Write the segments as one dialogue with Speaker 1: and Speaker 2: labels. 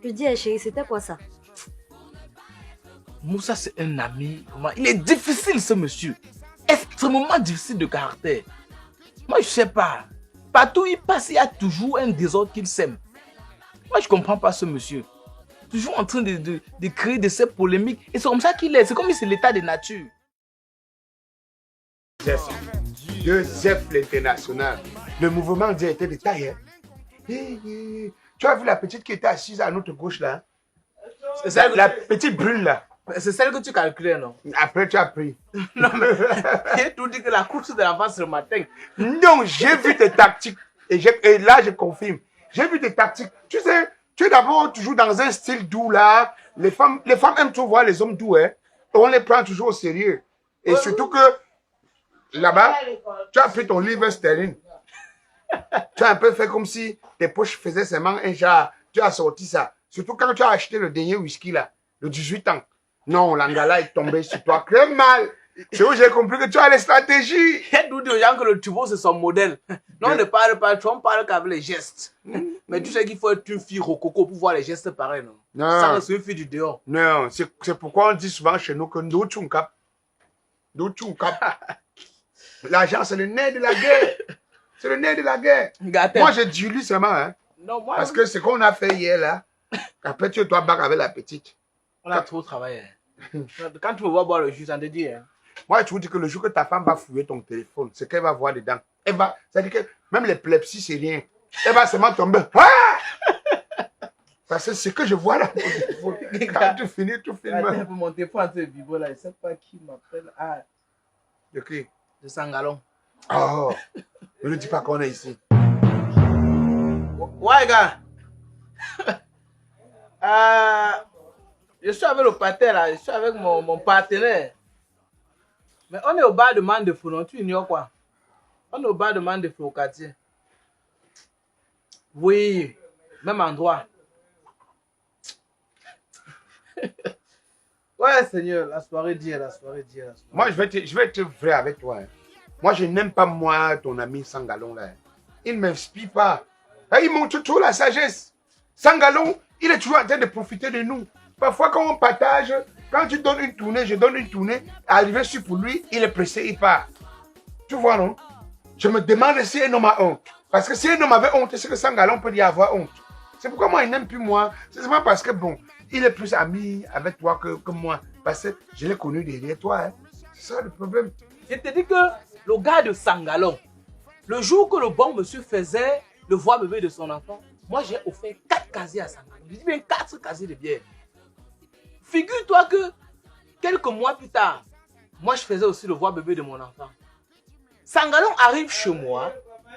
Speaker 1: Je dis, chérie, c'était quoi ça?
Speaker 2: Moussa, c'est un ami. Il est difficile, ce monsieur. Extrêmement difficile de caractère. Moi, je sais pas. Partout où il passe, il y a toujours un désordre qu'il sème. Moi, je comprends pas ce monsieur. Toujours en train de créer de ces polémiques. Et c'est comme ça qu'il est. C'est comme si c'est l'état de nature.
Speaker 3: De ZEF l'international. Le mouvement directeur de taille. Hein? Tu as vu la petite qui était assise à notre gauche là? C'est la petite brune là.
Speaker 2: C'est celle que tu calculais, non?
Speaker 3: Après, tu as pris.
Speaker 2: Non, mais j'ai tout dit que la course de l'avance le matin.
Speaker 3: Non, j'ai vu tes tactiques. Et là, je confirme. J'ai vu tes tactiques. Tu sais, tu es d'abord toujours dans un style doux là. Les femmes aiment toujours voir les hommes doux. Hein? On les prend toujours au sérieux. Et surtout que là-bas, tu as pris ton livre sterling. Tu as un peu fait comme si tes poches faisaient seulement un genre. Tu as sorti ça. Surtout quand tu as acheté le dernier whisky là, le 18 ans. Non, l'angala est tombé sur toi. Très mal. C'est où j'ai compris que tu as les stratégies.
Speaker 2: Il y a d'où aux gens que le tubo c'est son modèle. Non, on ne parle pas, on parle qu'avec les gestes. Mais tu sais qu'il faut être une fille rococo pour voir les gestes pareils, non?
Speaker 3: Non.
Speaker 2: Ça reste une fille du dehors.
Speaker 3: Non, c'est pourquoi on dit souvent chez nous que nous tchoukap. L'argent, c'est le nerf de la guerre. C'est le nerf de la guerre.
Speaker 2: Gâté.
Speaker 3: Moi, je dilue seulement. Hein,
Speaker 2: non, moi,
Speaker 3: parce que ce qu'on a fait hier, là, après, tu dois battre avec la petite.
Speaker 2: On a trop travaillé. Quand tu me vois boire le jus, ça te dit. Hein.
Speaker 3: Moi, je vous dis que le jour que ta femme va fouiller ton téléphone, c'est qu'elle va voir dedans. C'est-à-dire que même l'épilepsie, c'est rien. Elle va seulement tomber. Ah! Parce que ce que je vois là, mon téléphone, quand tu finis, tu filmes.
Speaker 2: Mon téléphone, c'est vivo là. Je ne sais pas qui m'appelle. Ah.
Speaker 3: De qui?
Speaker 2: De Sangalon.
Speaker 3: Oh, ne le dis pas qu'on est ici.
Speaker 2: Ouais, gars. Je suis avec le partenaire là, je suis avec mon partenaire. Mais on est au bar de Mandefou, non? Tu ignores quoi? On est au bar de Mandefou au quartier. Oui, même endroit. Ouais, Seigneur, la soirée d'hier, la soirée d'hier.
Speaker 3: Moi, je vais être vrai avec toi. Hein. Moi, je n'aime pas moi, ton ami Sangalon là. Il ne m'inspire pas. Il montre toujours la sagesse. Sangalon, il est toujours en train de profiter de nous. Parfois, quand on partage, quand tu donnes une tournée, je donne une tournée, arrivé sur pour lui, il est pressé, il part. Tu vois, non? Je me demande si un homme a honte. Parce que si un homme avait honte, c'est que Sangalon peut y avoir honte. C'est pourquoi moi, il n'aime plus moi. C'est seulement parce que, bon, il est plus ami avec toi que moi. Parce que je l'ai connu derrière toi. Hein. C'est ça le problème.
Speaker 2: Je te dis que le gars de Sangalon, le jour que le bon monsieur faisait le voix bébé de son enfant, moi, j'ai offert 4 casiers à Sangalon. Je dis bien 4 casiers de bière. Figure-toi que quelques mois plus tard, moi je faisais aussi le voix bébé de mon enfant. Sangalon arrive chez moi.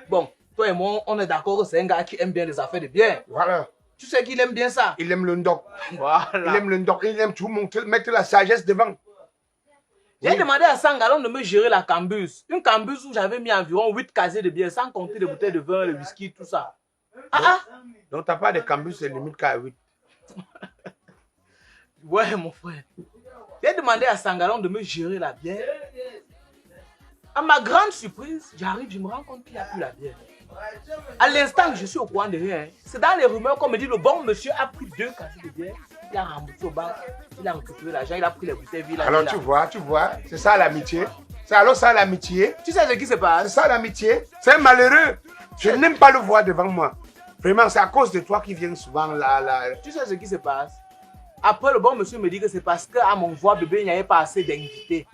Speaker 2: Bon, toi et moi, on est d'accord que c'est un gars qui aime bien les affaires de bière.
Speaker 3: Voilà.
Speaker 2: Tu sais qu'il aime bien ça.
Speaker 3: Il aime le ndoc.
Speaker 2: Voilà.
Speaker 3: Il aime le ndoc. Il aime tout mettre la sagesse devant.
Speaker 2: J'ai demandé à Sangalon de me gérer la cambuse. Une cambuse où j'avais mis environ 8 casiers de bière, sans compter les bouteilles de vin, le whisky, tout ça.
Speaker 3: Donc, tu n'as pas de cambuse, c'est limite qu'à 8.
Speaker 2: Ouais, mon frère. J'ai demandé à Sangalon de me gérer la bière. À ma grande surprise, j'arrive, je me rends compte qu'il n'y a plus la bière. À l'instant que je suis au courant de rien, c'est dans les rumeurs qu'on me dit le bon monsieur a pris 2 casiers de bière, il a remboursé au bar, il a récupéré l'argent, il a pris les bouteilles vides.
Speaker 3: Alors tu vois, c'est ça l'amitié. C'est alors ça l'amitié.
Speaker 2: Tu sais ce qui se passe?
Speaker 3: C'est ça l'amitié. C'est un malheureux. Je n'aime pas le voir devant moi. Vraiment, c'est à cause de toi qu'il vient souvent là.
Speaker 2: Tu sais ce qui se passe? Après, le bon monsieur me dit que c'est parce qu'à mon voix bébé, il n'y avait pas assez d'invités.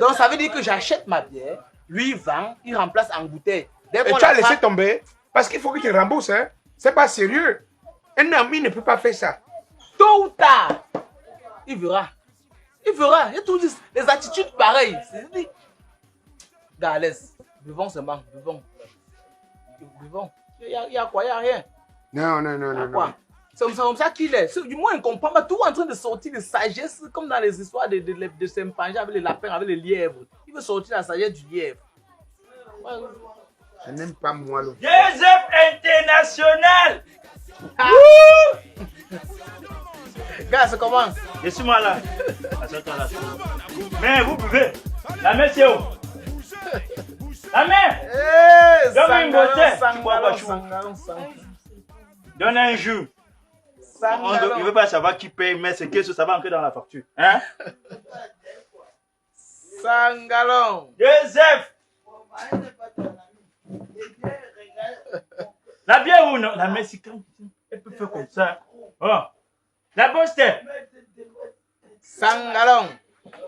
Speaker 2: Donc ça veut dire que j'achète ma bière, lui il vend, il remplace en bouteille.
Speaker 3: Et tu as laissé tomber parce qu'il faut qu'il te rembourse. Hein. C'est pas sérieux. Un ami ne peut pas faire ça.
Speaker 2: Tôt ou tard, il verra. Il verra. Il y a toujours des attitudes pareilles. Gars, laisse. Buvons seulement. Buvons. Il y a quoi? Il n'y a rien.
Speaker 3: Non.
Speaker 2: C'est comme ça qu'il est. Du moins, il comprend pas. Tout en train de sortir de sagesse, comme dans les histoires de Saint-Pange avec les lapins, avec les lièvres. Il veut sortir la sagesse du lièvre. Ouais.
Speaker 3: Je n'aime pas moi le.
Speaker 4: ZEF international.
Speaker 2: Gars, c'est comment?
Speaker 4: Je suis moi là. Mais vous buvez. La main c'est où? La main. Donne une bouteille.
Speaker 2: Sangalon.
Speaker 4: Donne un jus. ne veut pas savoir qui paye, mais c'est que ça va entrer dans la facture. Hein?
Speaker 2: Sangalon.
Speaker 4: Joseph! La bière ou non? La mexicaine, elle peut faire comme ça. Oh. La bosse,
Speaker 2: Sangalon.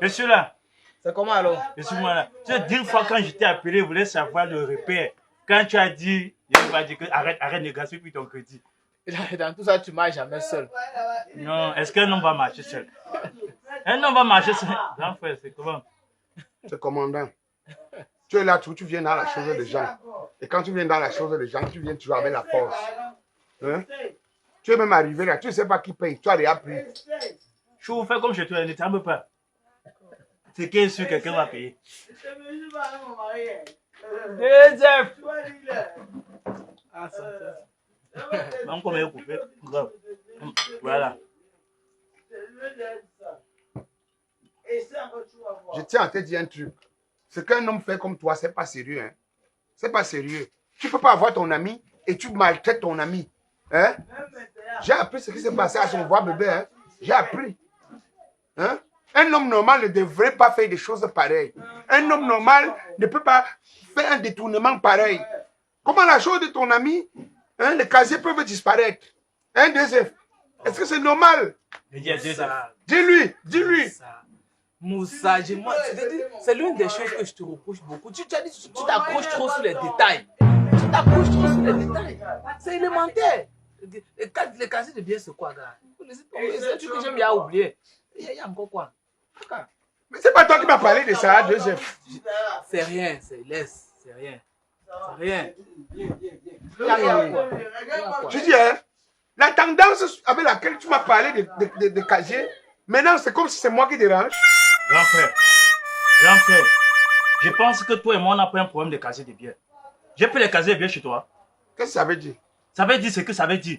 Speaker 4: je suis là.
Speaker 2: C'est comment alors?
Speaker 4: Je suis moi là. Tu sais, 10 fois quand je t'ai appelé, je voulais savoir le repère. Quand tu as dit, je vais dire que arrête de gaspiller puis ton crédit.
Speaker 2: Dans tout ça, tu marches jamais seul.
Speaker 4: Non, est-ce qu'un homme va marcher seul? Un homme va marcher seul. Grand frère, c'est comment?
Speaker 3: C'est commandant. Tu es là, tu viens dans la chose des gens. Et quand tu viens dans la chose des gens, tu viens toujours avec la force. Hein? Tu es même arrivé là, tu ne sais pas qui paye. Tu as déjà pris.
Speaker 4: Je vous fais comme chez toi, ne t'en pas. C'est que sûr quelqu'un va payer. Joseph!
Speaker 2: Ah, ça.
Speaker 4: Donc, on est coupé. Voilà.
Speaker 3: Je tiens à te dire un truc. Ce qu'un homme fait comme toi, c'est pas sérieux. Hein? C'est pas sérieux. Tu ne peux pas avoir ton ami et tu maltraites ton ami. Hein? J'ai appris ce qui s'est passé à son voix bébé. Hein? J'ai appris. Hein? Un homme normal ne devrait pas faire des choses pareilles. Un homme normal ne peut pas faire un détournement pareil. Comment la chose de ton ami, hein, les casiers peuvent disparaître. Hein, Joseph? Est-ce que c'est normal? Dis-lui, dis-lui.
Speaker 2: Moussa, c'est l'une des choses que je te reproche beaucoup. Tu t'accroches trop sur les détails. Tu t'accroches trop sur les détails. C'est élémentaire. Les casiers de bière, c'est quoi, gars? C'est un truc que j'aime bien oublier. Il y a encore quoi?
Speaker 3: Mais c'est pas toi qui m'as parlé de ça, Joseph.
Speaker 2: C'est rien, c'est laisse, c'est rien. C'est rien. Il y a rien, quoi.
Speaker 3: Je dis, hein, la tendance avec laquelle tu m'as parlé de casier, maintenant c'est comme si c'est moi qui dérange.
Speaker 4: Grand frère, je pense que toi et moi on n'a pas un problème de casier de bière. J'ai pris les casiers de bière chez toi.
Speaker 3: Qu'est-ce que ça veut dire?
Speaker 4: Ça veut dire ce que ça veut dire.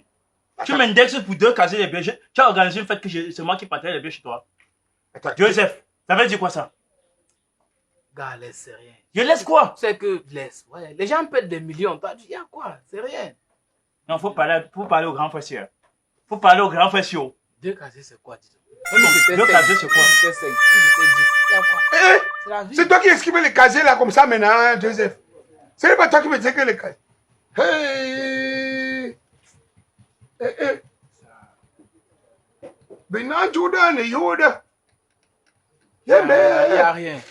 Speaker 4: Tu m'indexes pour 2 casiers de bière. Tu as organisé une fête que c'est moi qui partage les bières chez toi.
Speaker 3: Attends,
Speaker 4: Joseph, ça veut dire quoi ça?
Speaker 2: Gars, laisse, c'est rien.
Speaker 4: Je laisse quoi?
Speaker 2: C'est que laisse. Ouais, les gens perdent des millions. Toi, tu dis, ah, quoi? C'est rien.
Speaker 4: Non, faut parler au grand frère sûr. Faut parler au grand frère sûr.
Speaker 2: 2 casiers, c'est quoi, dis-donc?
Speaker 4: 2 casiers, c'est quoi?
Speaker 2: C'était 5, c'était 10. Il y a quoi? C'est la vie.
Speaker 3: c'est toi qui esquivais les casiers là comme ça maintenant, hein, Joseph. Ce n'est pas toi qui me disais que les casiers. Hey! Maintenant, Jordan et Yoda.
Speaker 2: Il n'y a rien.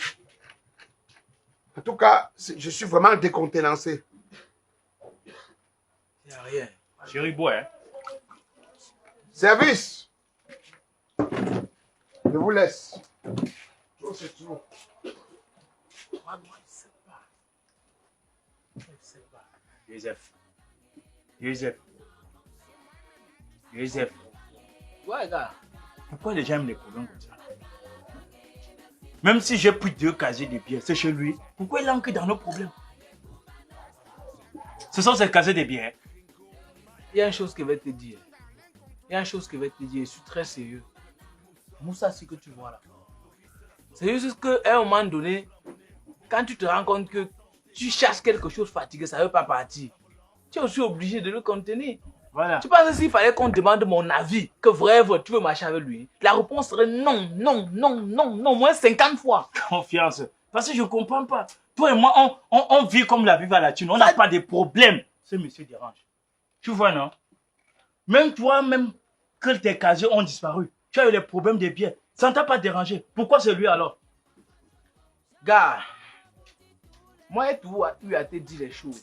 Speaker 3: En tout cas, je suis vraiment décontenancé.
Speaker 2: Il n'y a rien.
Speaker 4: Chérie, bois, hein?
Speaker 3: Service. Je vous laisse. Oh, c'est tout.
Speaker 2: Moi, je ne sais pas. Je ne sais pas.
Speaker 4: Joseph.
Speaker 2: Ouais, gars.
Speaker 4: Pourquoi les gens aiment les problèmes comme ça? Même si j'ai pris 2 casiers de bière, c'est chez lui. Pourquoi il entre dans nos problèmes? Ce sont ces casiers de bière.
Speaker 2: Il y a une chose que je vais te dire. Je suis très sérieux. Moussa, ce que tu vois là. C'est juste qu'à un moment donné, quand tu te rends compte que tu cherches quelque chose fatigué, ça ne veut pas partir. Tu es aussi obligé de le contenir.
Speaker 4: Voilà.
Speaker 2: Tu penses que s'il fallait qu'on demande mon avis, que vraiment tu veux marcher avec lui, la réponse serait non, moins 50 fois.
Speaker 4: Confiance. Parce que je ne comprends pas. Toi et moi, on vit comme la vie va la thune. On n'a pas de problème. Ce monsieur dérange. Tu vois, non? Même toi, même que tes casiers ont disparu, tu as eu les problèmes de bière. Ça ne t'a pas dérangé. Pourquoi c'est lui alors?
Speaker 2: Gars, moi et tout, tu as te dit les choses.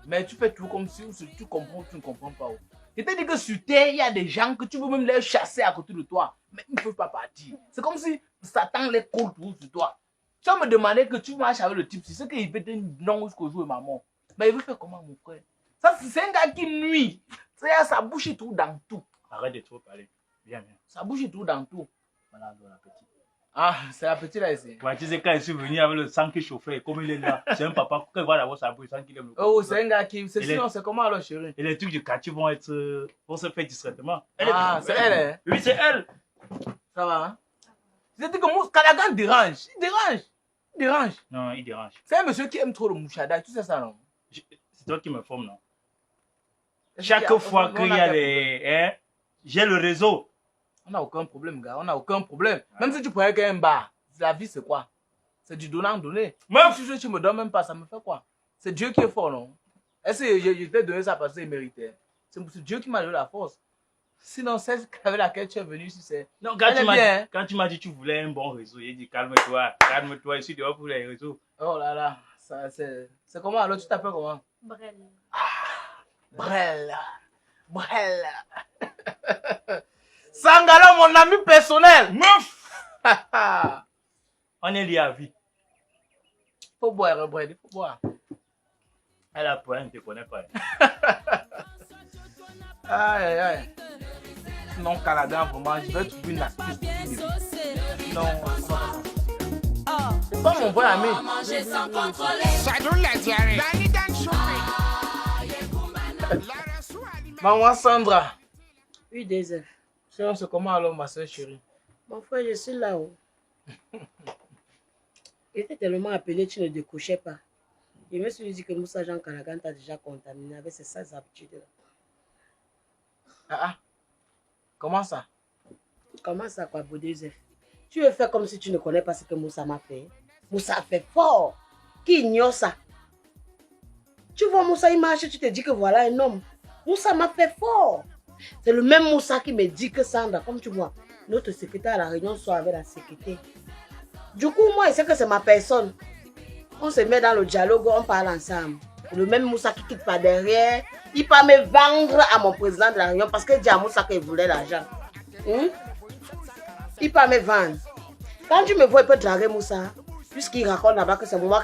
Speaker 2: Mais tu fais tout comme si tu comprends ou tu ne comprends pas. Je t'ai dit que sur terre, il y a des gens que tu veux même les chasser à côté de toi. Mais ils ne peuvent pas partir. C'est comme si Satan les colle tout sur toi. Tu vas me demander que tu marches avec le type, c'est qu'il peut te non jusqu'au jour de ma mort. Mais il veut faire comment, mon frère? Ça, c'est un gars qui nuit. Ça bouge tout dans tout.
Speaker 4: Arrête de trop parler. Viens.
Speaker 2: Ça bouge tout dans tout.
Speaker 4: Voilà, la petite.
Speaker 2: Ah, c'est la petite là ici.
Speaker 4: Ouais, tu sais, quand je suis venu avec le sang qui chauffait, comme il est là, c'est un papa, quand il va d'abord sa bouche, sans qu'il aime le
Speaker 2: Oh, c'est un gars qui. Sinon, c'est comment alors, chérie?
Speaker 4: Et les trucs du quartier vont se faire discrètement.
Speaker 2: Ah, c'est elle, hein?
Speaker 4: Oui, c'est elle.
Speaker 2: Ça va, hein? Je dis que mon Kalagan dérange. Il dérange.
Speaker 4: Non, il dérange.
Speaker 2: C'est un monsieur qui aime trop le mouchada, tu sais ça, non?
Speaker 4: C'est toi qui me forme, non? Chaque fois qu'il y a les... J'ai le réseau.
Speaker 2: On n'a aucun problème, gars. On n'a aucun problème. Même si tu prenais qu'un bar, la vie, c'est quoi? C'est du donnant-donné. Même si tu me donnes même pas, ça me fait quoi? C'est Dieu qui est fort, non? Est-ce que je t'ai donné ça parce qu'il méritait? C'est Dieu qui m'a donné la force. Sinon, celle avec laquelle tu es venu ici, c'est...
Speaker 4: Non, quand tu m'as dit que tu voulais un bon réseau, j'ai dit calme-toi, calme-toi, je suis dehors pour les réseaux.
Speaker 2: Oh là là, c'est comment alors? Tu t'appelles comment?
Speaker 1: Brel.
Speaker 2: Brel. Brel. Sangalo, mon ami personnel.
Speaker 4: Meuf! On est liés à vie.
Speaker 2: Faut boire, Brel, il faut boire.
Speaker 4: Elle a peur, elle ne te connaît pas.
Speaker 2: Aïe, aïe. Non, Canada, vraiment, je vais trouver une astuce. Non, c'est pas mon bon ami. Maman Sandra.
Speaker 5: Oui, désert.
Speaker 2: C'est comment alors, ma soeur chérie?
Speaker 5: Mon frère, je suis là-haut. Il était tellement appelé, tu ne décrochais pas. Je me suis dit que Moussa Jean Kanagan t'a déjà contaminé avec ses sales habitudes-là.
Speaker 2: Ah. Comment ça?
Speaker 5: Comment ça, quoi, Bodezef? Tu veux faire comme si tu ne connais pas ce que Moussa m'a fait. Moussa a fait fort. Qui ignore ça? Tu vois Moussa, il marche, tu te dis que voilà un homme. Moussa m'a fait fort. C'est le même Moussa qui me dit que Sandra, comme tu vois, notre secrétaire à la réunion soit avec la sécurité. Du coup, moi, je sais que c'est ma personne. On se met dans le dialogue, on parle ensemble. Le même Moussa qui quitte par derrière, il peut me vendre à mon président de la réunion parce qu'il dit à Moussa qu'il voulait l'argent. Il peut me vendre. Quand tu me vois, il peut draguer Moussa. Puisqu'il raconte là-bas que c'est moi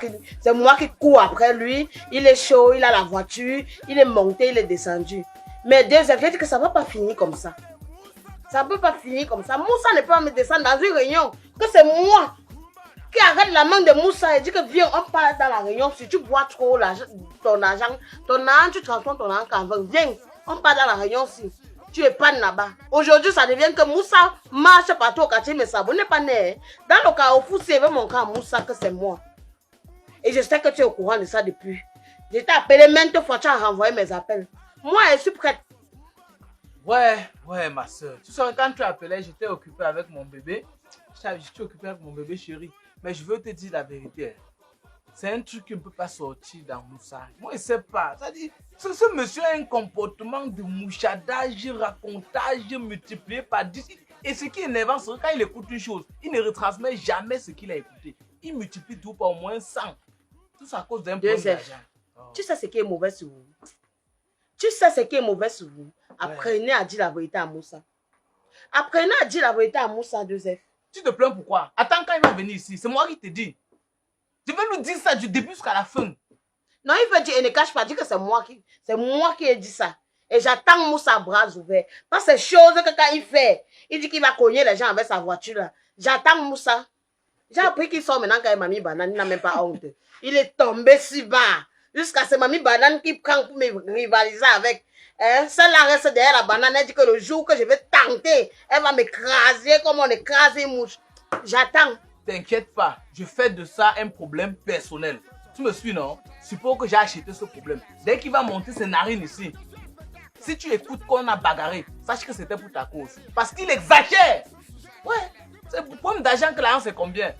Speaker 5: qui cours après lui. Il est chaud, il a la voiture, il est monté, il est descendu. Mais deuxième, je dis que ça ne va pas finir comme ça. Ça ne peut pas finir comme ça. Moussa ne peut pas me descendre dans une réunion. Que c'est moi qui arrête la main de Moussa et dit que viens, on part dans la réunion. Si tu bois trop ton argent, tu transformes ton argent en vin. Viens, on part dans la réunion si tu es pas là-bas. Aujourd'hui, ça devient que Moussa marche partout au quartier, mais ça, vous n'êtes pas né. Dans le cas où vous savez mon cas, Moussa, que c'est moi. Et je sais que tu es au courant de ça depuis. Je t'ai appelé maintes fois, tu as renvoyé mes appels. Moi, je suis prête.
Speaker 2: Ouais, ma soeur. Tu sais, quand tu appelais, j'étais occupé avec mon bébé. J'étais occupé avec mon bébé chéri. Mais je veux te dire la vérité. C'est un truc qui ne peut pas sortir dans Moussa. Moi, je ne sais pas. C'est-à-dire, ce monsieur a un comportement de mouchadage, racontage multiplié par 10. Et ce qui est énervant, c'est que quand il écoute une chose, il ne retransmet jamais ce qu'il a écouté. Il multiplie tout par au moins 100. Tout ça à cause d'un problème d'argent.
Speaker 5: Tu sais ce qui est mauvais sur vous. Tu sais ce qui est mauvais sur vous. Apprenez à dire la vérité à Moussa. Apprenez à dire la vérité à Moussa, 2F.
Speaker 2: Tu te plains pourquoi? Attends quand il va venir ici. C'est moi qui te dis. Je vais lui dire ça du début jusqu'à la fin.
Speaker 5: Non, il veut dire, il ne cache pas, dire que c'est moi qui ai dit ça. Et j'attends Moussa bras ouverts. Parce que c'est chose que quand il fait, il dit qu'il va cogner les gens avec sa voiture là. J'attends Moussa. J'ai appris qu'il sort maintenant quand il m'a mis banane, il n'a même pas honte. Il est tombé si bas. Jusqu'à ce mamie banane qui prend pour me rivaliser avec. Celle-là reste derrière la banane. Elle dit que le jour que je vais tenter, elle va m'écraser comme on écrase une mouche. J'attends.
Speaker 2: T'inquiète pas, je fais de ça un problème personnel. Tu me suis, non? Suppose que j'ai acheté ce problème. Dès qu'il va monter ses narines ici, si tu écoutes qu'on a bagarré, sache que c'était pour ta cause. Parce qu'il exagère. Ouais, c'est le problème d'argent que l'argent c'est combien?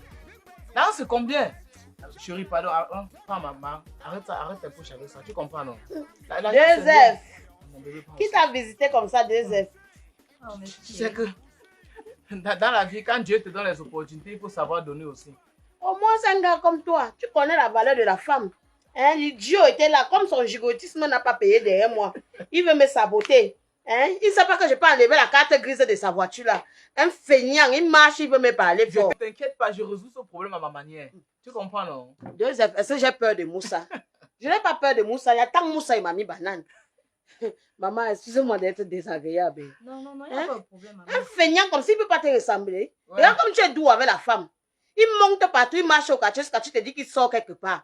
Speaker 2: L'argent c'est combien? Chérie, pardon, prends maman. Arrête ça, arrête tes poches avec ça. Tu comprends, non?
Speaker 5: 2F. Qui t'a visité comme ça, 2F?
Speaker 2: Tu sais que dans la vie, quand Dieu te donne les opportunités, il faut savoir donner aussi.
Speaker 5: Au moins, c'est un gars comme toi. Tu connais la valeur de la femme. L'idiot était là, comme son gigotisme n'a pas payé derrière moi. Il veut me saboter. Il ne sait pas que je peux enlever la carte grise de sa voiture là. Un feignant, il marche, il veut me parler fort.
Speaker 2: Ne t'inquiète pas, je résous ce problème à ma manière. Tu comprends, non?
Speaker 5: 2F, est-ce que j'ai peur de Moussa? Je n'ai pas peur de Moussa. Il y a tant que Moussa, il m'a mis banane. Maman, excuse-moi d'être désagréable.
Speaker 1: Non, il n'y a pas de problème. Maman.
Speaker 5: Un feignant comme s'il ne peut pas te ressembler.
Speaker 2: Ouais.
Speaker 5: Regarde comme tu es doux avec la femme. Il monte partout, il marche au quartier jusqu'à tu te dis qu'il sort quelque part.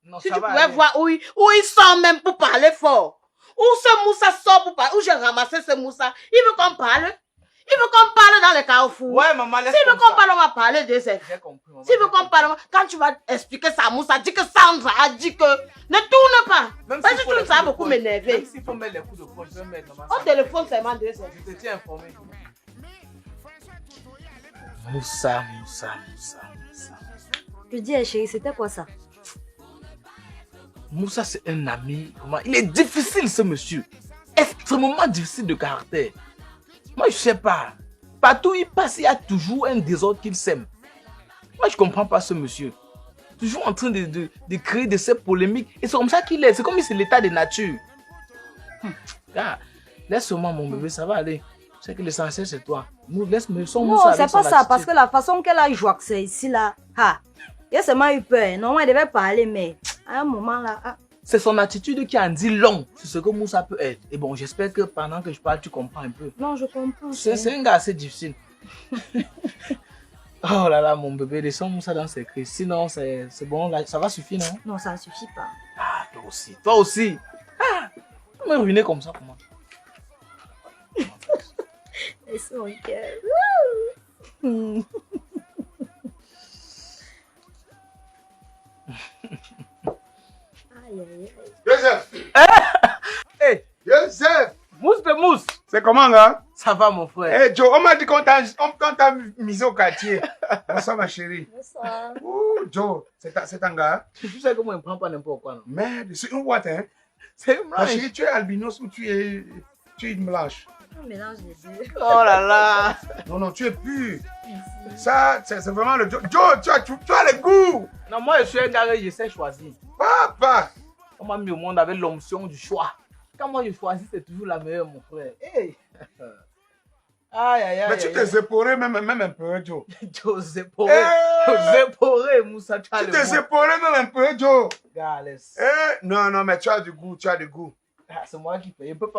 Speaker 2: Non,
Speaker 5: Si
Speaker 2: ça
Speaker 5: tu
Speaker 2: va
Speaker 5: pouvais
Speaker 2: aller.
Speaker 5: voir où il sort même pour parler fort. Où ce Moussa sort pour parler. Où j'ai ramassé ce Moussa. Il veut qu'on parle. Il veut qu'on parle dans les carrefours.
Speaker 2: Ouais, maman, laisse
Speaker 5: S'il veut
Speaker 2: comme
Speaker 5: qu'on parle, on va parler de ça.
Speaker 2: J'ai compris, maman.
Speaker 5: S'il veut qu'on parle, quand tu vas expliquer ça à Moussa, dis que Sandra a dit que ne tourne pas.
Speaker 2: Même
Speaker 5: Parce
Speaker 2: s'il
Speaker 5: que
Speaker 2: faut les
Speaker 5: tout ça va
Speaker 2: coups de
Speaker 5: beaucoup
Speaker 2: poing,
Speaker 5: m'énerver.
Speaker 2: Même s'il faut mettre les coups de poing, je vais mettre, maman.
Speaker 5: Au téléphone seulement de ça.
Speaker 2: Je te tiens informé. Moussa.
Speaker 6: Je dis, chérie, c'était quoi ça?
Speaker 2: Moussa, c'est un ami. Il est difficile, ce monsieur. Extrêmement difficile de caractère. Moi, je sais pas. Partout où il passe, il y a toujours un désordre qu'il sème. Moi, je comprends pas ce monsieur. Toujours en train de créer de ces polémiques. Et c'est comme ça qu'il est. C'est comme si c'est l'état de nature. Laisse-moi, mon bébé, ça va aller. C'est que l'essentiel, c'est toi. Nous, laisse-moi.
Speaker 6: Non, c'est pas ça. Parce que la façon qu'elle a joué c'est ici, là. Il a seulement eu peur. Normalement, elle devait parler, mais à un moment, là...
Speaker 2: C'est son attitude qui en dit long sur ce que Moussa peut être. Et bon, j'espère que pendant que je parle, tu comprends un peu.
Speaker 6: Non, je comprends.
Speaker 2: C'est un gars assez difficile. Oh là là, mon bébé, laissons Moussa dans ses cris. Sinon, c'est bon, là, ça va suffire, non?
Speaker 6: Non, ça ne suffit pas.
Speaker 2: Ah, toi aussi. Toi aussi. Tu me ruiner comme ça, comment?
Speaker 6: Laisse mon cœur. Aïe, aïe, aïe.
Speaker 3: Joseph!
Speaker 2: Hey,
Speaker 3: Joseph!
Speaker 2: mousse de mousse.
Speaker 3: C'est comment, gars?
Speaker 2: Ça va, mon frère?
Speaker 3: Hey, Joe, on m'a dit qu'on t'a misé au quartier. Bonsoir, ma chérie.
Speaker 6: Bonsoir.
Speaker 3: Ouh, Joe, c'est un gars?
Speaker 2: Tu sais que moi, je ne prends pas n'importe quoi, non?
Speaker 3: Merde, c'est une what, hein?
Speaker 2: C'est une
Speaker 3: Ma
Speaker 2: blanche.
Speaker 3: chérie, tu es albinos ou tu es une blanche?
Speaker 6: On mélange les deux.
Speaker 2: Oh là là.
Speaker 3: Non, tu es pur.
Speaker 6: Merci.
Speaker 3: Ça, c'est vraiment le Joe. Joe, tu as le goût.
Speaker 2: Non, moi, je suis un gars que je sais choisir.
Speaker 3: Papa.
Speaker 2: On m'a mis au monde avec l'onction du choix. Quand moi, je choisis, c'est toujours la meilleure, mon frère. Hey. Aïe, aïe, aïe.
Speaker 3: Mais tu t'es épaulé même un peu, Joe.
Speaker 2: José Poré.
Speaker 3: Hey.
Speaker 2: José Poré, Moussa, tu as
Speaker 3: Tu
Speaker 2: le
Speaker 3: t'es
Speaker 2: goût.
Speaker 3: épaulé même un peu, Joe.
Speaker 2: Gars, laisse.
Speaker 3: Non, mais tu as du goût, tu as du goût.
Speaker 2: C'est moi qui paye. Il ne peut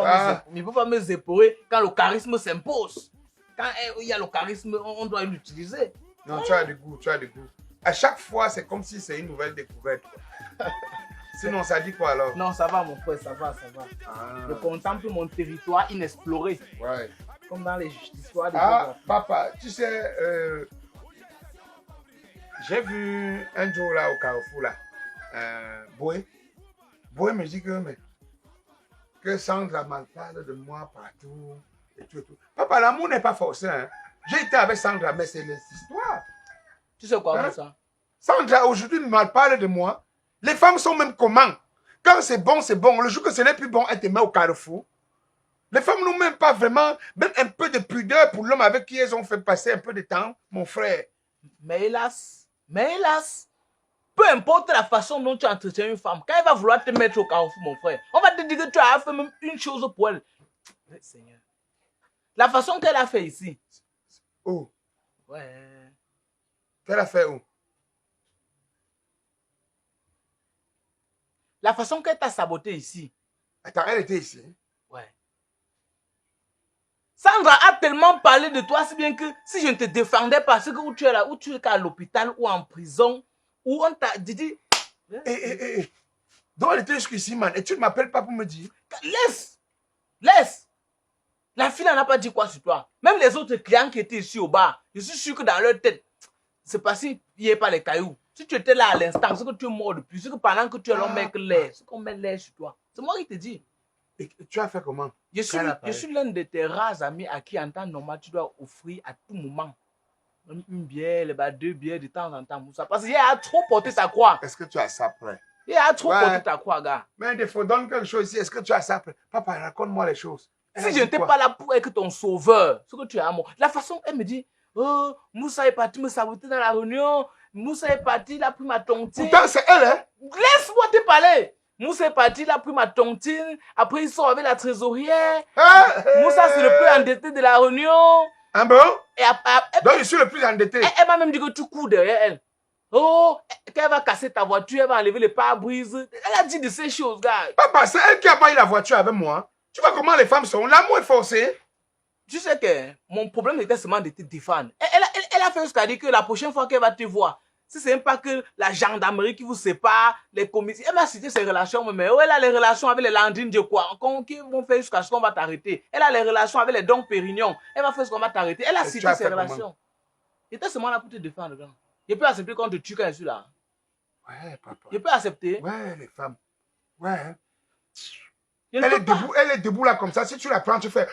Speaker 2: pas me zéporer quand le charisme s'impose. Quand il y a le charisme, on doit l'utiliser.
Speaker 3: Non, tu as du goût, tu as du goût. À chaque fois, c'est comme si c'est une nouvelle découverte. Sinon, ça dit quoi alors?
Speaker 2: Non, ça va, mon frère, ça va. Je contemple mon territoire inexploré.
Speaker 3: Ouais.
Speaker 2: Comme dans les histoires de
Speaker 3: Papa, tu sais, j'ai vu un jour là au Carrefour là, Boé me dit que Sandra mal parle de moi partout et tout. Papa, l'amour n'est pas forcé, hein. J'ai été avec Sandra, mais c'est l'histoire.
Speaker 2: Tu sais quoi,
Speaker 3: Hein?
Speaker 2: Moussa?
Speaker 3: Sandra aujourd'hui mal parle de moi. Les femmes sont même comment? Quand c'est bon, c'est bon. Le jour que ce n'est plus bon, elle te met au Carrefour. Les femmes n'ont même pas vraiment, même un peu de pudeur pour l'homme avec qui elles ont fait passer un peu de temps, mon frère.
Speaker 2: Mais hélas, peu importe la façon dont tu entretiens une femme, quand elle va vouloir te mettre au carrefour, mon frère, on va te dire que tu as fait même une chose pour elle. Seigneur. La façon qu'elle a fait ici.
Speaker 3: Où?
Speaker 2: Ouais.
Speaker 3: Qu'elle a fait où?
Speaker 2: La façon qu'elle t'a saboté ici.
Speaker 3: Attends, elle était ici.
Speaker 2: Ouais. Sandra a tellement parlé de toi, si bien que si je ne te défendais pas, c'est que où tu es là, où tu es à l'hôpital ou en prison, où on t'a dit...
Speaker 3: Donc elle était jusqu'ici, man. Et tu ne m'appelles pas pour me dire?
Speaker 2: Laisse. La fille n'a pas dit quoi sur toi. Même les autres clients qui étaient ici au bar, je suis sûr que dans leur tête, c'est pas si il n'y a pas les cailloux. Si tu étais là à l'instant, c'est que tu es mort depuis. C'est que pendant que tu es là, on met l'air. C'est qu'on met l'air sur toi. C'est moi qui te dis.
Speaker 3: Et tu as fait comment?
Speaker 2: Je suis l'un de tes rares amis à qui, en temps normal, tu dois offrir à tout moment une bière, deux bières de temps en temps. Moussa. Parce qu'il a trop porté sa croix.
Speaker 3: Est-ce que tu as ça prêt?
Speaker 2: Il a trop porté ta croix, gars.
Speaker 3: Mais il faut donner quelque chose ici. Est-ce que tu as ça prêt? Papa, raconte-moi les choses.
Speaker 2: Si je n'étais pas là pour être ton sauveur, ce que tu as à moi. La façon, elle me dit, oh, Moussa est parti me saboter dans la réunion. Moussa est parti, il a pris ma tontine.
Speaker 3: Pourtant, c'est elle, hein?
Speaker 2: Laisse-moi te parler. Moussa est parti, il a pris ma tontine. Après, ils sont avec la trésorière. Moussa, c'est le plus endetté de la réunion.
Speaker 3: Ah bon?
Speaker 2: Et
Speaker 3: Donc, je suis le plus endetté.
Speaker 2: Elle m'a même dit que tu cours derrière elle. Oh, qu'elle va casser ta voiture, elle va enlever les pare-brises. Elle a dit de ces choses, gars.
Speaker 3: Papa, c'est elle qui a pas eu la voiture avec moi. Tu vois comment les femmes sont. L'amour est forcé.
Speaker 2: Tu sais que mon problème était seulement de te défendre. Elle a fait jusqu'à dire que la prochaine fois qu'elle va te voir, Si c'est même pas que la gendarmerie qui vous sépare, les commissions, elle va citer ses relations, mais où elle a les relations avec les Landines de quoi? Qui vont faire jusqu'à ce qu'on va t'arrêter. Elle a les relations avec les Dom Pérignon. Elle va faire ce qu'on va t'arrêter. Elle a cité ses relations. J'étais seulement là pour te défendre. Grand. Je peux accepter qu'on te tue quand je suis là.
Speaker 3: Ouais, papa.
Speaker 2: Je peux accepter.
Speaker 3: Ouais, les femmes. Ouais. Elle est debout là comme ça. Si tu la prends, tu fais...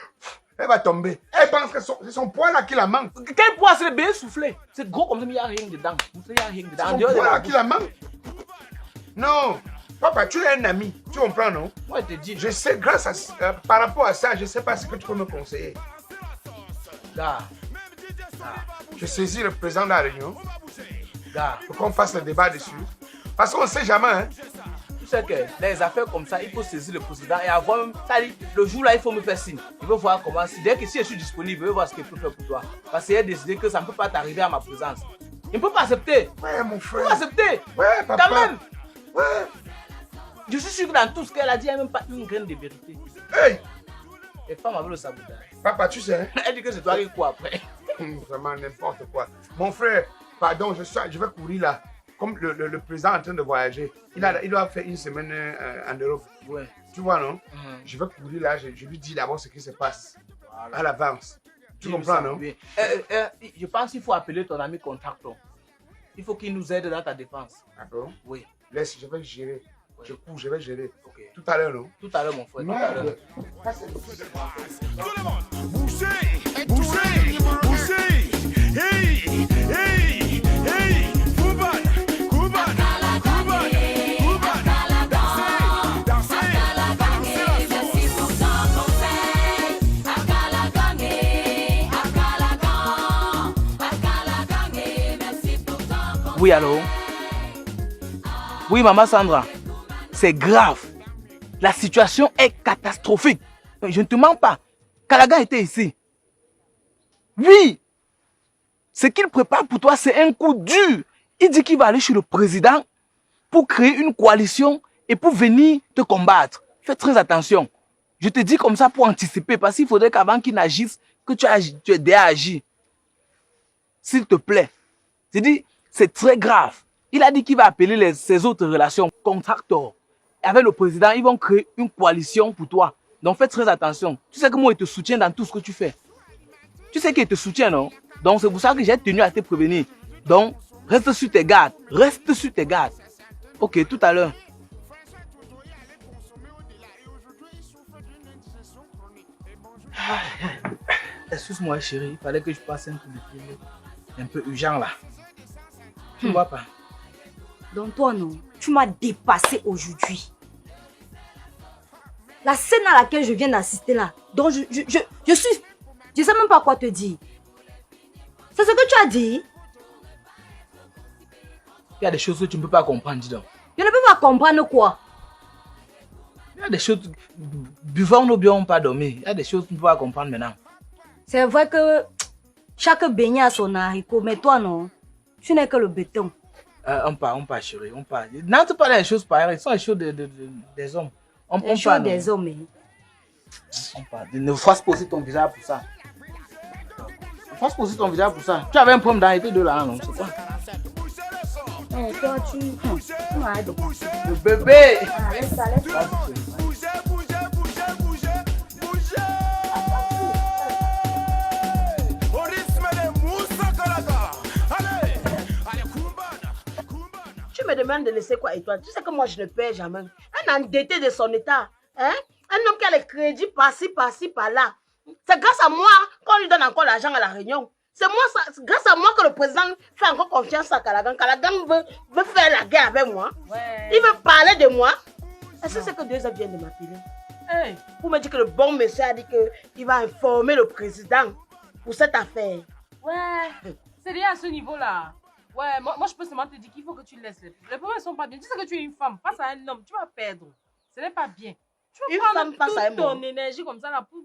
Speaker 3: Elle va tomber. Elle pense que c'est son poids là qui la manque.
Speaker 2: Quel poids? C'est le bien soufflé. C'est gros comme ça, mais il n'y a rien dedans. Il n'y a rien dedans.
Speaker 3: C'est son poids là qui la manque. Non. Papa, tu es un ami. Tu comprends, non?
Speaker 2: Moi, je te dis.
Speaker 3: Je sais, grâce à... par rapport à ça, je ne sais pas ce que tu peux me conseiller.
Speaker 2: Gars.
Speaker 3: Je saisis le président de la réunion.
Speaker 2: Gars.
Speaker 3: Pour qu'on fasse le débat dessus. Parce qu'on ne sait jamais, hein.
Speaker 2: Tu sais que les affaires comme ça, il faut saisir le président et avoir même... Le jour là, il faut me faire signe. Il veut voir comment... Dès que si je suis disponible, il veut voir ce qu'il peut faire pour toi. Parce qu'il a décidé que ça ne peut pas t'arriver à ma présence. Il ne peut pas accepter.
Speaker 3: Ouais, mon frère.
Speaker 2: Il ne peut pas accepter.
Speaker 3: Ouais, papa.
Speaker 2: Quand même.
Speaker 3: Ouais.
Speaker 2: Je suis sûr que dans tout ce qu'elle a dit, il n'y a même pas une graine de vérité.
Speaker 3: Hey.
Speaker 2: Les femmes avaient le sabotage.
Speaker 3: Papa, tu sais...
Speaker 2: Elle dit que c'est toi qui cours après.
Speaker 3: Vraiment n'importe quoi. Mon frère, pardon, je vais courir là. Comme le président est en train de voyager, il doit faire une semaine en Europe.
Speaker 2: Ouais.
Speaker 3: Tu vois, non? Je vais courir là, je lui dis d'abord ce qui se passe. Voilà. À l'avance. Tu comprends, non?
Speaker 2: Je pense qu'il faut appeler ton ami Contractor. Il faut qu'il nous aide dans ta défense.
Speaker 3: D'accord?
Speaker 2: Oui.
Speaker 3: Laisse, je vais gérer. Ouais. Je cours, je vais gérer.
Speaker 2: Okay.
Speaker 3: Tout à l'heure, non?
Speaker 2: Tout à l'heure, mon frère. Tout à l'heure.
Speaker 7: Bougez, bougez, bougez. Hey, hey, hey. Kouban, Kouban, Kouban, Kouban. Dansez, dansez, dansez. Merci pour ton conseil.
Speaker 2: Merci pour ton conseil. Oui, allô? Oui, maman Sandra. C'est grave. La situation est catastrophique. Je ne te mens pas. Callaghan était ici. Oui. Ce qu'il prépare pour toi, c'est un coup dur. Il dit qu'il va aller chez le président pour créer une coalition et pour venir te combattre. Fais très attention. Je te dis comme ça pour anticiper, parce qu'il faudrait qu'avant qu'il n'agisse, que tu aies déjà agi. S'il te plaît. Je dis, c'est très grave. Il a dit qu'il va appeler ses autres relations, contracteurs. Avec le président, ils vont créer une coalition pour toi. Donc fais très attention. Tu sais que moi, il te soutient dans tout ce que tu fais. Tu sais qu'il te soutient, non? Donc c'est pour ça que j'ai tenu à te prévenir. Donc, reste sur tes gardes. Reste sur tes gardes. Ok, tout à l'heure. Excuse-moi, chérie. Il fallait que je passe un truc de privé. Un peu urgent, là. Tu vois pas?
Speaker 6: Donc toi, non, tu m'as dépassé aujourd'hui. La scène à laquelle je viens d'assister là, donc je suis... Je sais même pas quoi te dire. C'est ce que tu as dit?
Speaker 2: Il y a des choses que tu ne peux pas comprendre, dis donc.
Speaker 6: Je ne peux pas comprendre quoi?
Speaker 2: Il y a des choses... Buvons nos biens, on pas dormir. Il y a des choses que tu ne peux pas comprendre maintenant.
Speaker 6: C'est vrai que chaque beignet a son haricot, mais toi non, tu n'es que le béton.
Speaker 2: On part, chérie, on part. N'entre pas dans les choses pareilles, ce sont les choses des hommes.
Speaker 6: Les choses des hommes.
Speaker 2: On part. Ne fasse poser ton visage pour ça. Ne fasse poser ton visage pour ça. Tu avais un problème dans les deux là, non? C'est quoi?
Speaker 6: Toi, tu m'as dépassé.
Speaker 2: Le bébé!
Speaker 6: Laisse ça, laisse ça.
Speaker 7: Bougez, bougez, bougez, bougez, bougez. Au rythme de Moussa Callaghan. Allez, allez, Koumbana, Koumbana.
Speaker 5: Tu me demandes de laisser quoi et toi? Tu sais que moi je ne perds jamais. Un endetté de son état. Hein? Un homme qui a les crédits par-ci, par-ci, par-là. C'est grâce à moi qu'on lui donne encore l'argent à la réunion. C'est grâce à moi que le président fait encore confiance à Callaghan. Callaghan veut faire la guerre avec moi.
Speaker 1: Ouais.
Speaker 5: Il veut parler de moi. Est-ce que c'est que deux hommes viennent de m'appeler?
Speaker 1: Hey.
Speaker 5: Pour me dire que le bon monsieur a dit qu'il va informer le président pour cette affaire.
Speaker 1: Ouais. C'est rien à ce niveau-là. Ouais, moi je peux seulement te dire qu'il faut que tu laisses les problèmes ne sont pas bien. Tu sais que tu es une femme, face à un homme, tu vas perdre. Ce n'est pas bien. Tu vas prendre toute ton énergie comme ça là, pour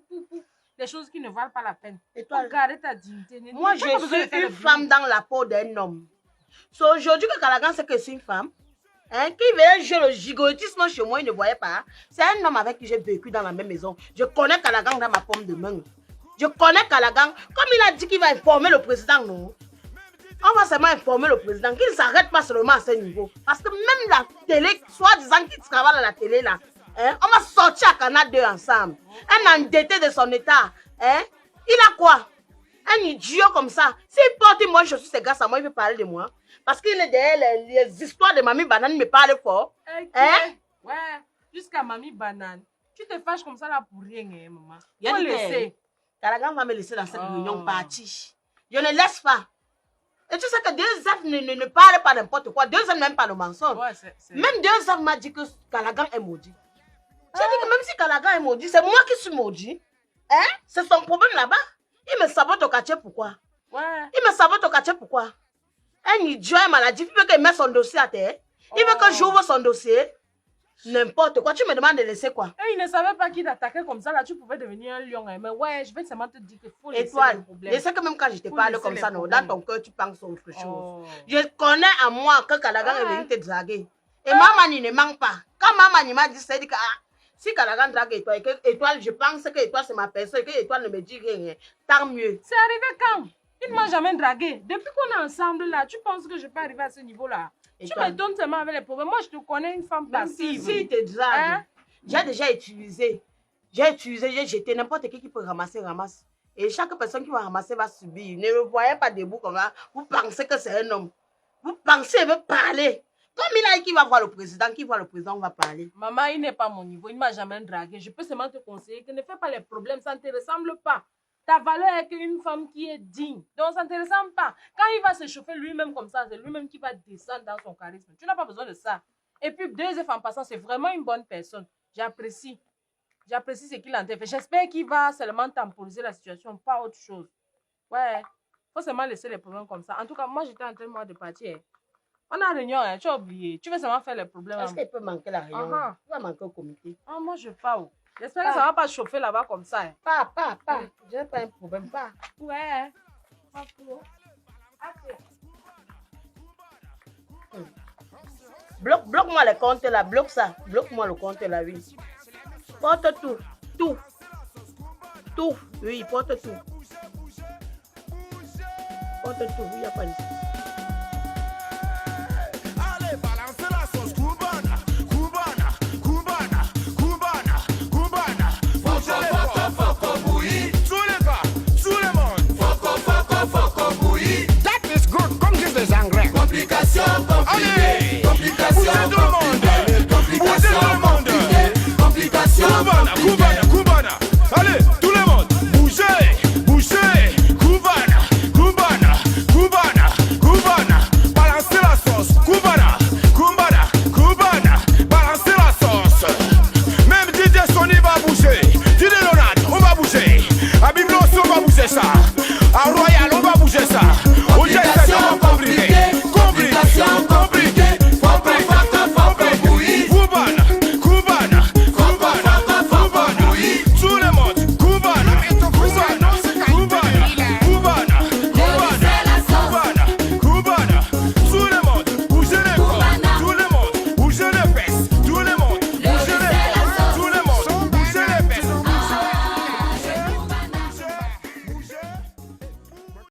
Speaker 1: des choses qui ne valent pas la peine.
Speaker 5: Et toi,
Speaker 1: garder ta dignité.
Speaker 5: Moi, je suis une femme dans la peau d'un homme. C'est aujourd'hui que Callaghan sait que je suis une femme. Hein, qui vient jouer le gigotisme chez moi, il ne voyait pas. C'est un homme avec qui j'ai vécu dans la même maison. Je connais Callaghan dans ma paume de main. Je connais Callaghan. Comme il a dit qu'il va informer le président, non? On va seulement informer le président qu'il ne s'arrête pas seulement à ce niveau. Parce que même la télé, soi-disant qu'il travaille à la télé là, hein, on va sortir à Canal 2 ensemble. Un endetté de son état. Hein, il a quoi? Un idiot comme ça. S'il porte moi, je suis ce gars, ça moi, il veut parler de moi. Parce qu'il est derrière les histoires de Mamie Banane, me parle fort. Hein?
Speaker 1: Ouais, jusqu'à Mamie Banane. Tu te fâches comme ça là pour rien, hein, maman.
Speaker 5: Faut laisser. Calagan va me laisser dans cette réunion partie. Je ne laisse pas. Et tu sais que 2F ne parle pas n'importe quoi. 2F même pas le mensonge.
Speaker 1: Ouais,
Speaker 5: même 2F m'a dit que Calagan est maudit. J'ai dit que même si Calagan est maudit, c'est moi qui suis maudit. Hein? C'est son problème là-bas. Il me sabote au quartier, pourquoi?
Speaker 1: Ouais.
Speaker 5: Il me sabote au quartier, pourquoi? Un idiot, un maladie, il veut qu'il mette son dossier à terre. Il veut que j'ouvre son dossier. N'importe quoi. Tu me demandes de laisser quoi?
Speaker 1: Et il ne savait pas qu'il t'attaquait comme ça. Là, tu pouvais devenir un lion. Hein. Mais ouais, je vais seulement te dire qu'il faut laisser
Speaker 5: Étoile,
Speaker 1: le problème.
Speaker 5: je sais que même quand je te parle comme ça, non, dans ton cœur, tu penses autre chose.
Speaker 1: Oh.
Speaker 5: Je connais à moi que Calagan est venu te draguer. Et maman ne manque pas. Quand maman m'a dit, c'est dit que si Calagan drague Étoile, je pense que Étoile c'est ma personne et que Étoile ne me dit rien. Tant mieux.
Speaker 1: C'est arrivé quand? Il ne m'a jamais dragué. Depuis qu'on est ensemble là, tu penses que je peux arriver à ce niveau-là? Tu m'étonnes tellement avec les problèmes. Moi, je te connais une femme passive.
Speaker 5: Si il te drague, hein? J'ai déjà utilisé. J'ai jeté n'importe qui peut ramasser, ramasse. Et chaque personne qui va ramasser va subir. Ne le voyez pas debout comme ça. Vous pensez que c'est un homme. Vous pensez qu'il veut parler. Comme il a dit qu'il va voir le président, on va parler.
Speaker 1: Maman, il n'est pas mon niveau. Il ne m'a jamais dragué. Je peux seulement te conseiller que ne fais pas les problèmes. Ça ne te ressemble pas. Ta valeur est qu'une femme qui est digne. Donc, ça ne te ressemble pas. Quand il va se chauffer lui-même comme ça, c'est lui-même qui va descendre dans son charisme. Tu n'as pas besoin de ça. Et puis, 2F en passant, c'est vraiment une bonne personne. J'apprécie. J'apprécie ce qu'il en fait. J'espère qu'il va seulement temporiser la situation, pas autre chose. Ouais. Il faut seulement laisser les problèmes comme ça. En tout cas, moi, j'étais en train de partir. On a réunion, hein. Tu as oublié. Tu veux seulement faire les problèmes.
Speaker 5: Est-ce qu'il peut manquer la réunion? Il va manquer au comité.
Speaker 1: Ah, moi, je pars. J'espère que ça ne va pas chauffer là-bas comme ça. Hein.
Speaker 5: Pas. Je n'ai pas un problème, pas.
Speaker 1: Ouais.
Speaker 5: Bloque-moi les comptes là, bloque ça. Bloque-moi le compte là, oui. Porte tout. Oui, porte tout. Porte tout, il n'y a pas de...